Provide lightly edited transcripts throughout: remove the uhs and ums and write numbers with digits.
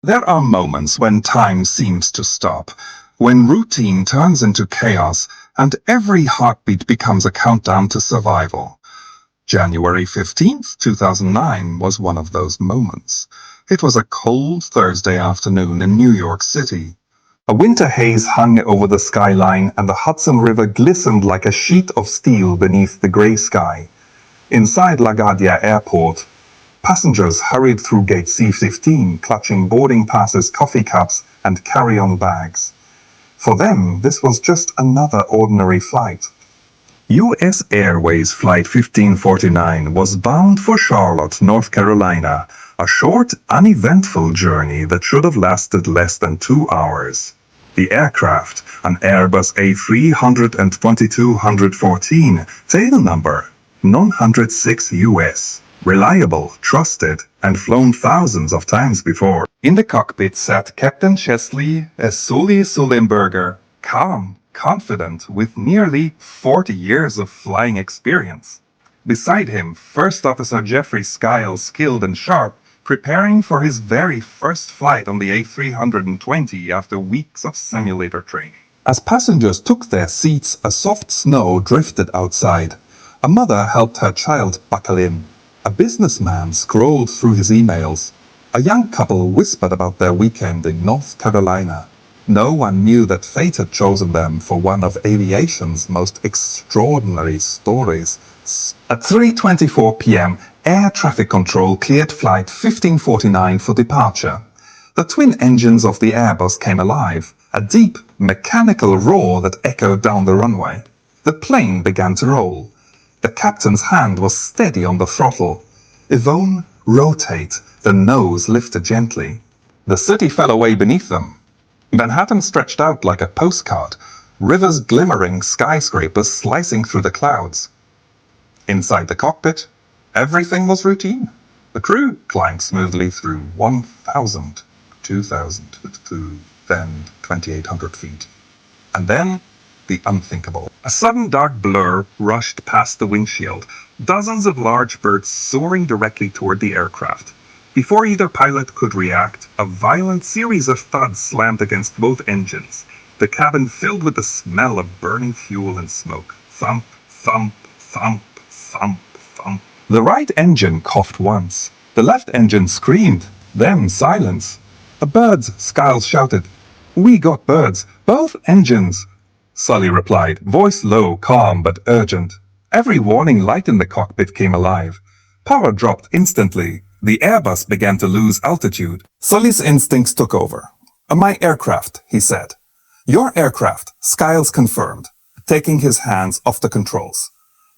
There are moments when time seems to stop, when routine turns into chaos, and every heartbeat becomes a countdown to survival. January 15th, 2009 was one of those moments. It was a cold Thursday afternoon in New York City. A winter haze hung over the skyline and the Hudson River glistened like a sheet of steel beneath the gray sky. Inside LaGuardia Airport, passengers hurried through gate C15, clutching boarding passes, coffee cups, and carry-on bags. For them, this was just another ordinary flight. U.S. Airways Flight 1549 was bound for Charlotte, North Carolina, a short, uneventful journey that should have lasted less than 2 hours. The aircraft, an Airbus A300 and 2214, tail number 906 US, reliable, trusted, and flown thousands of times before. In the cockpit sat Captain Chesley Sully Sullenberger, calm, confident, with nearly 40 years of flying experience. Beside him, First Officer Jeffrey Skiles, skilled and sharp, preparing for his very first flight on the A320 after weeks of simulator training. As passengers took their seats, a soft snow drifted outside. A mother helped her child buckle in. A businessman scrolled through his emails. A young couple whispered about their weekend in North Carolina. No one knew that fate had chosen them for one of aviation's most extraordinary stories. At 3:24 p.m., air traffic control cleared flight 1549 for departure. The twin engines of the Airbus came alive, a deep, mechanical roar that echoed down the runway. The plane began to roll. The captain's hand was steady on the throttle. Yvonne, rotate. The nose lifted gently. The city fell away beneath them. Manhattan stretched out like a postcard, rivers glimmering, skyscrapers slicing through the clouds. Inside the cockpit, everything was routine. The crew climbed smoothly through 1,000, 2,000, then 2,800 feet. And then, the unthinkable. A sudden dark blur rushed past the windshield, dozens of large birds soaring directly toward the aircraft. Before either pilot could react, a violent series of thuds slammed against both engines, the cabin filled with the smell of burning fuel and smoke. Thump, thump, thump, thump, thump. The right engine coughed once. The left engine screamed, then silence. Birds, Skiles shouted. We got birds, both engines. Sully replied, voice low, calm, but urgent. Every warning light in the cockpit came alive. Power dropped instantly. The Airbus began to lose altitude. Sully's instincts took over. My aircraft, he said. Your aircraft, Skiles confirmed, taking his hands off the controls.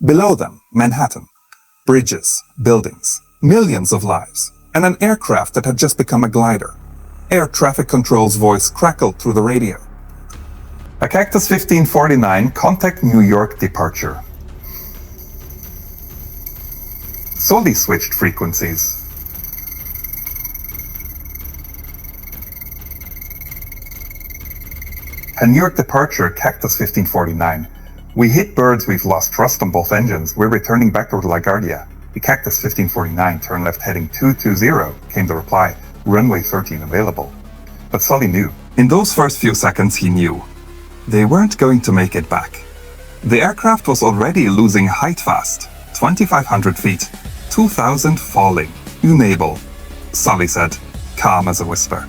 Below them, Manhattan. Bridges, buildings, millions of lives, and an aircraft that had just become a glider. Air traffic control's voice crackled through the radio. A Cactus 1549, contact New York departure. Sully switched frequencies. A New York departure, Cactus 1549. We hit birds, we've lost thrust on both engines. We're returning back toward LaGuardia. The Cactus 1549, turn left heading 220, came the reply. Runway 13 available. But Sully knew. In those first few seconds he knew. They weren't going to make it back. The aircraft was already losing height fast. 2,500 feet. 2,000 falling. Unable, Sully said, calm as a whisper.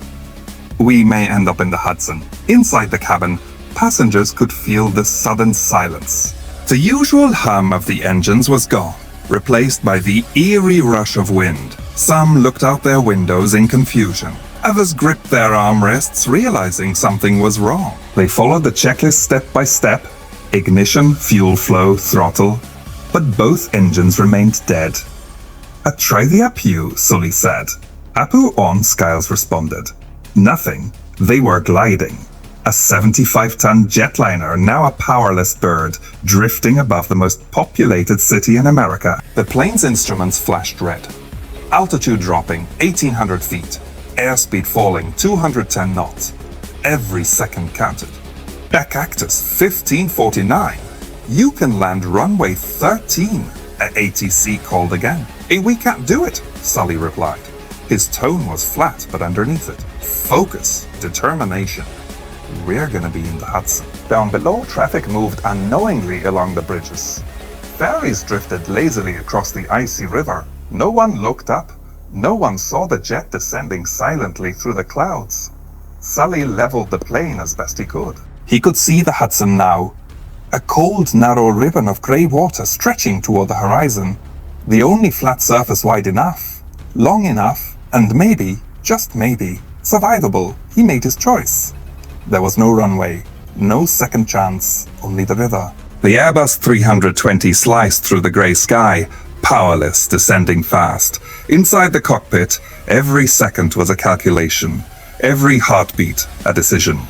We may end up in the Hudson. Inside the cabin, passengers could feel the sudden silence. The usual hum of the engines was gone, replaced by the eerie rush of wind. Some looked out their windows in confusion. Others gripped their armrests, realizing something was wrong. They followed the checklist step by step. Ignition, fuel flow, throttle. But both engines remained dead. Try the APU, Sully said. APU on, Skiles responded. Nothing. They were gliding. A 75-ton jetliner, now a powerless bird, drifting above the most populated city in America. The plane's instruments flashed red. Altitude dropping 1,800 feet. Airspeed falling 210 knots. Every second counted. A Cactus 1549. You can land runway 13, a ATC called again. We can't do it, Sully replied. His tone was flat, but underneath it, Focus, determination. We're gonna be in the Hudson. Down below, traffic moved unknowingly along the bridges. Ferries drifted lazily across the icy river. No one looked up. No one saw the jet descending silently through the clouds. Sully leveled the plane as best he could. He could see the Hudson now. A cold, narrow ribbon of grey water stretching toward the horizon. The only flat surface wide enough, long enough, and maybe, just maybe, survivable. He made his choice. There was no runway, no second chance, only the river. The Airbus 320 sliced through the grey sky, powerless, descending fast. Inside the cockpit, every second was a calculation. Every heartbeat, a decision.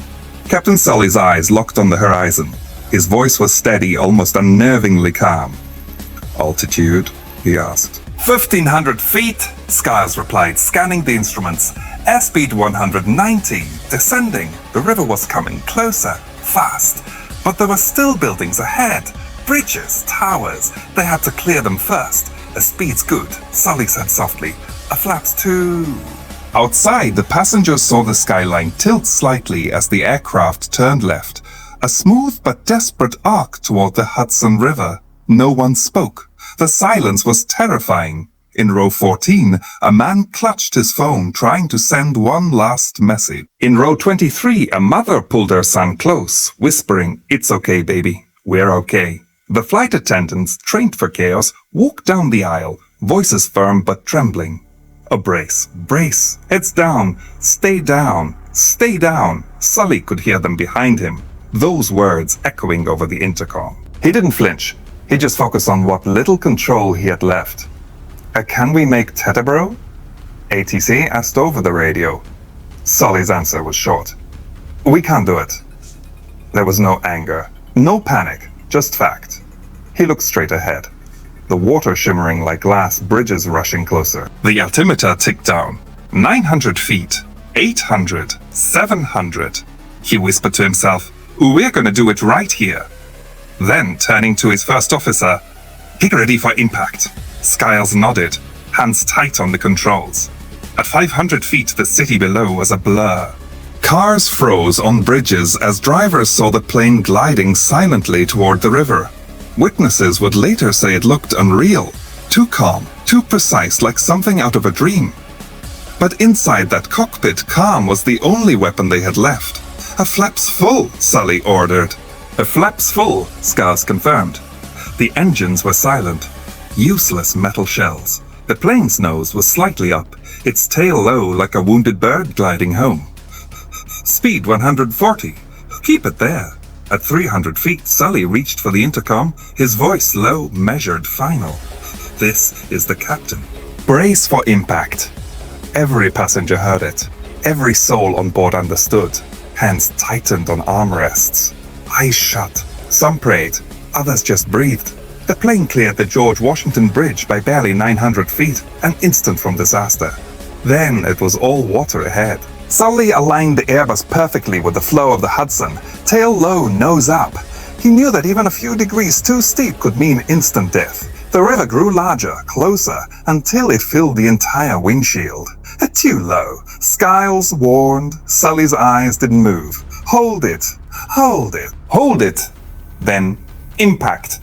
Captain Sully's eyes locked on the horizon. His voice was steady, almost unnervingly calm. Altitude? He asked. 1,500 feet, Skiles replied, scanning the instruments. Airspeed 190, descending. The river was coming closer, fast. But there were still buildings ahead. Bridges, towers. They had to clear them first. A speed's good, Sully said softly. A flaps too. Outside, the passengers saw the skyline tilt slightly as the aircraft turned left. A smooth but desperate arc toward the Hudson River. No one spoke. The silence was terrifying. In row 14, a man clutched his phone trying to send one last message. In row 23, a mother pulled her son close, whispering, "It's okay, baby. We're okay." The flight attendants, trained for chaos, walked down the aisle, voices firm but trembling. A brace, brace, heads down, stay down, stay down. Sully could hear them behind him, those words echoing over the intercom. He didn't flinch. He just focused on what little control he had left. Can we make Teterboro? ATC asked over the radio. Sully's answer was short. We can't do it. There was no anger, no panic, just fact. He looked straight ahead. The water shimmering like glass, bridges rushing closer. The altimeter ticked down. 900 feet, 800, 700. He whispered to himself, "We're gonna do it right here." Then, turning to his first officer, "Get ready for impact." Skiles nodded, hands tight on the controls. At 500 feet, the city below was a blur. Cars froze on bridges as drivers saw the plane gliding silently toward the river. Witnesses would later say it looked unreal, too calm, too precise, like something out of a dream. But inside that cockpit, calm was the only weapon they had left. "A flaps full," Sully ordered. "A flaps full," Skiles confirmed. The engines were silent. Useless metal shells. The plane's nose was slightly up, its tail low like a wounded bird gliding home. "Speed 140. Keep it there." At 300 feet, Sully reached for the intercom, his voice low, measured, final. "This is the captain. Brace for impact." Every passenger heard it. Every soul on board understood. Hands tightened on armrests. Eyes shut. Some prayed, others just breathed. The plane cleared the George Washington Bridge by barely 900 feet, an instant from disaster. Then it was all water ahead. Sully aligned the Airbus perfectly with the flow of the Hudson, tail low, nose up. He knew that even a few degrees too steep could mean instant death. The river grew larger, closer, until it filled the entire windshield. Too low. Skiles warned. Sully's eyes didn't move. "Hold it. Hold it. Hold it." Then, impact.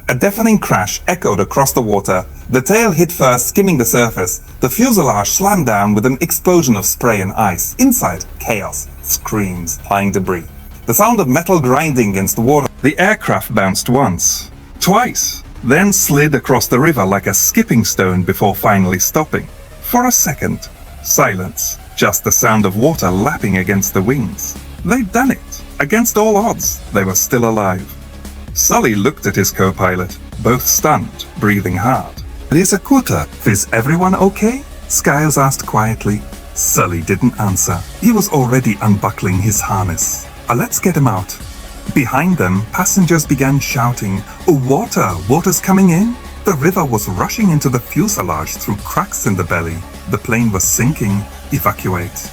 A deafening crash echoed across the water. The tail hit first, skimming the surface. The fuselage slammed down with an explosion of spray and ice. Inside, chaos, screams, flying debris. The sound of metal grinding against the water. The aircraft bounced once, twice, then slid across the river like a skipping stone before finally stopping. For a second, silence, just the sound of water lapping against the wings. They'd done it. Against all odds, they were still alive. Sully looked at his co-pilot, both stunned, breathing hard. "Risakuta, is everyone okay?" Skiles asked quietly. Sully didn't answer. He was already unbuckling his harness. "Let's get him out." Behind them, passengers began shouting, "Water! Water's coming in!" The river was rushing into the fuselage through cracks in the belly. The plane was sinking. "Evacuate."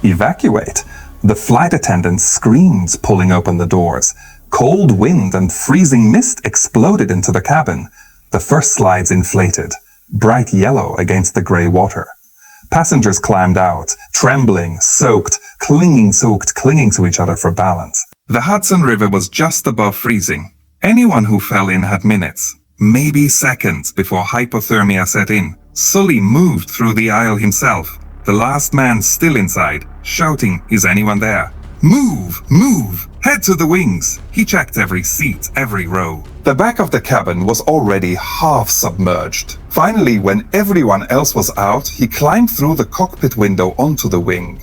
Evacuate? The flight attendants screamed, pulling open the doors. Cold wind and freezing mist exploded into the cabin. The first slides inflated, bright yellow against the grey water. Passengers climbed out, trembling, soaked, clinging to each other for balance. The Hudson River was just above freezing. Anyone who fell in had minutes, maybe seconds, before hypothermia set in. Sully moved through the aisle himself, the last man still inside, shouting, "Is anyone there? Move! Move! Head to the wings!" He checked every seat, every row. The back of the cabin was already half submerged. Finally, when everyone else was out, he climbed through the cockpit window onto the wing.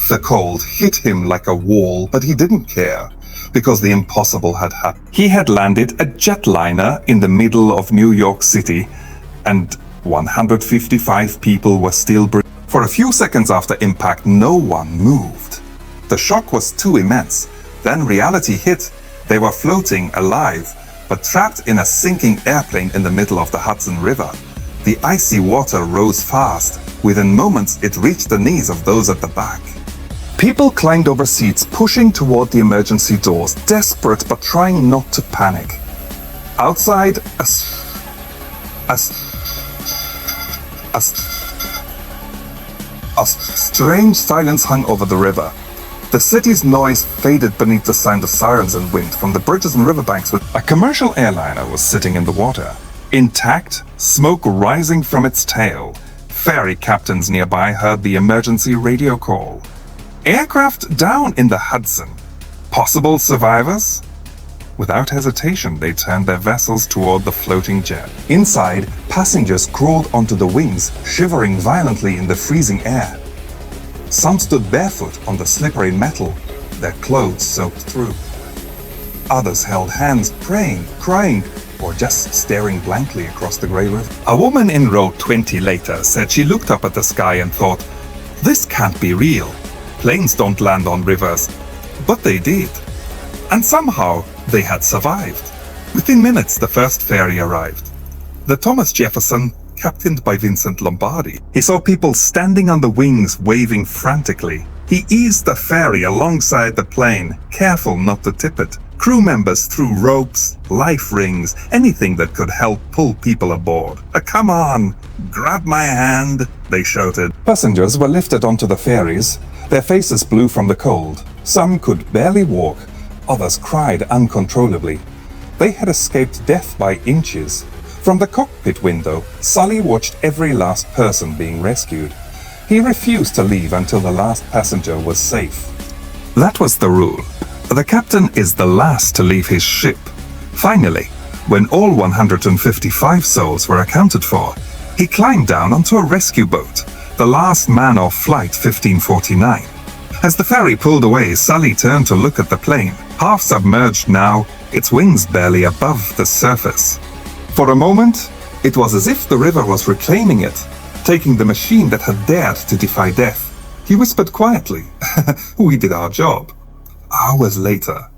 The cold hit him like a wall, but he didn't care, because the impossible had happened. He had landed a jetliner in the middle of New York City, and 155 people were still breathing. For a few seconds after impact, no one moved. The shock was too immense. Then reality hit. They were floating alive, but trapped in a sinking airplane in the middle of the Hudson River. The icy water rose fast. Within moments, it reached the knees of those at the back. People climbed over seats, pushing toward the emergency doors, desperate but trying not to panic. Outside, a strange silence hung over the river. The city's noise faded beneath the sound of sirens and wind from the bridges and riverbanks. A commercial airliner was sitting in the water, intact, smoke rising from its tail. Ferry captains nearby heard the emergency radio call. Aircraft down in the Hudson. Possible survivors? Without hesitation, they turned their vessels toward the floating jet. Inside, passengers crawled onto the wings, shivering violently in the freezing air. Some stood barefoot on the slippery metal, their clothes soaked through. Others held hands, praying, crying, or just staring blankly across the grey river. A woman in row 20 later said she looked up at the sky and thought, "This can't be real. Planes don't land on rivers." But they did. And somehow, they had survived. Within minutes, the first ferry arrived. The Thomas Jefferson, captained by Vincent Lombardi. He saw people standing on the wings, waving frantically. He eased the ferry alongside the plane, careful not to tip it. Crew members threw ropes, life rings, anything that could help pull people aboard. "Come on, grab my hand," they shouted. Passengers were lifted onto the ferries, their faces blue from the cold. Some could barely walk, others cried uncontrollably. They had escaped death by inches. From the cockpit window, Sully watched every last person being rescued. He refused to leave until the last passenger was safe. That was the rule. The captain is the last to leave his ship. Finally, when all 155 souls were accounted for, he climbed down onto a rescue boat, the last man off Flight 1549. As the ferry pulled away, Sully turned to look at the plane, half submerged now, its wings barely above the surface. For a moment, it was as if the river was reclaiming it, taking the machine that had dared to defy death. He whispered quietly, "We did our job." Hours later,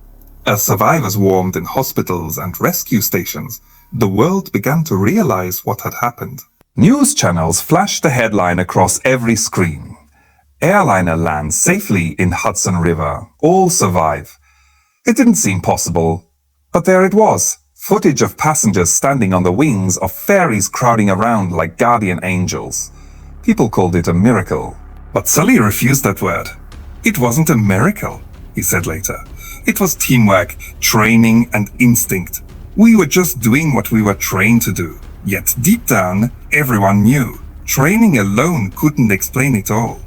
as survivors warmed in hospitals and rescue stations, the world began to realize what had happened. News channels flashed the headline across every screen. Airliner lands safely in Hudson River. All survive. It didn't seem possible, but there it was. Footage of passengers standing on the wings of ferries crowding around like guardian angels. People called it a miracle. But Sully refused that word. "It wasn't a miracle," he said later. "It was teamwork, training, and instinct. We were just doing what we were trained to do. Yet deep down, everyone knew. Training alone couldn't explain it all.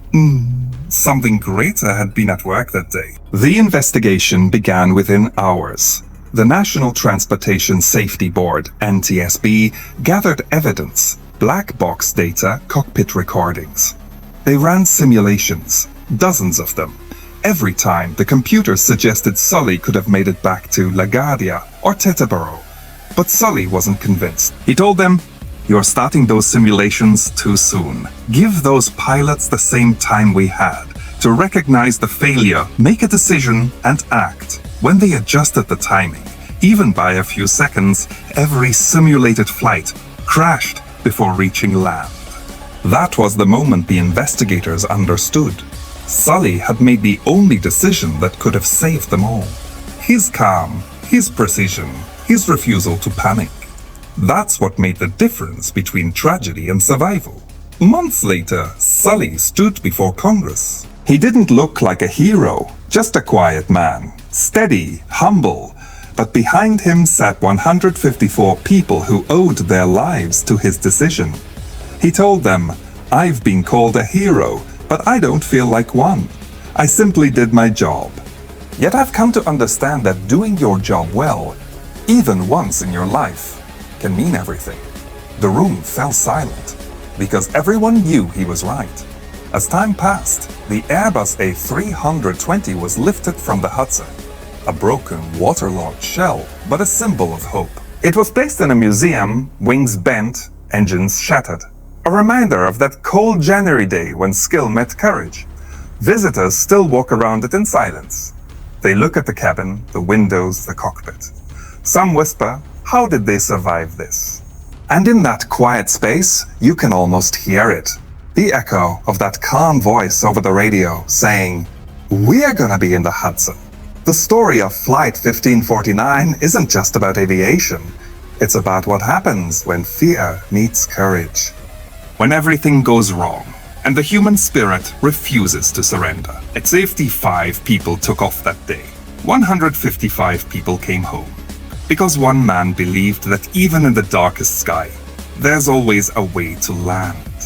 Something greater had been at work that day." The investigation began within hours. The National Transportation Safety Board, NTSB, gathered evidence, black box data, cockpit recordings. They ran simulations, dozens of them. Every time, the computers suggested Sully could have made it back to LaGuardia or Teterboro. But Sully wasn't convinced. He told them, "You're starting those simulations too soon. Give those pilots the same time we had to recognize the failure, make a decision, and act." When they adjusted the timing, even by a few seconds, every simulated flight crashed before reaching land. That was the moment the investigators understood. Sully had made the only decision that could have saved them all. His calm, his precision, his refusal to panic. That's what made the difference between tragedy and survival. Months later, Sully stood before Congress. He didn't look like a hero, just a quiet man, steady, humble, but behind him sat 154 people who owed their lives to his decision. He told them, "I've been called a hero, but I don't feel like one. I simply did my job." Yet I've come to understand that doing your job well, even once in your life, can mean everything. The room fell silent, because everyone knew he was right. As time passed, the Airbus A320 was lifted from the Hudson. A broken, waterlogged shell, but a symbol of hope. It was placed in a museum, wings bent, engines shattered. A reminder of that cold January day when skill met courage. Visitors still walk around it in silence. They look at the cabin, the windows, the cockpit. Some whisper, "How did they survive this?" And in that quiet space, you can almost hear it. The echo of that calm voice over the radio saying, "We're gonna be in the Hudson." The story of Flight 1549 isn't just about aviation. It's about what happens when fear meets courage. When everything goes wrong, and the human spirit refuses to surrender. At safety, 5 people took off that day. 155 people came home. Because one man believed that even in the darkest sky, there's always a way to land.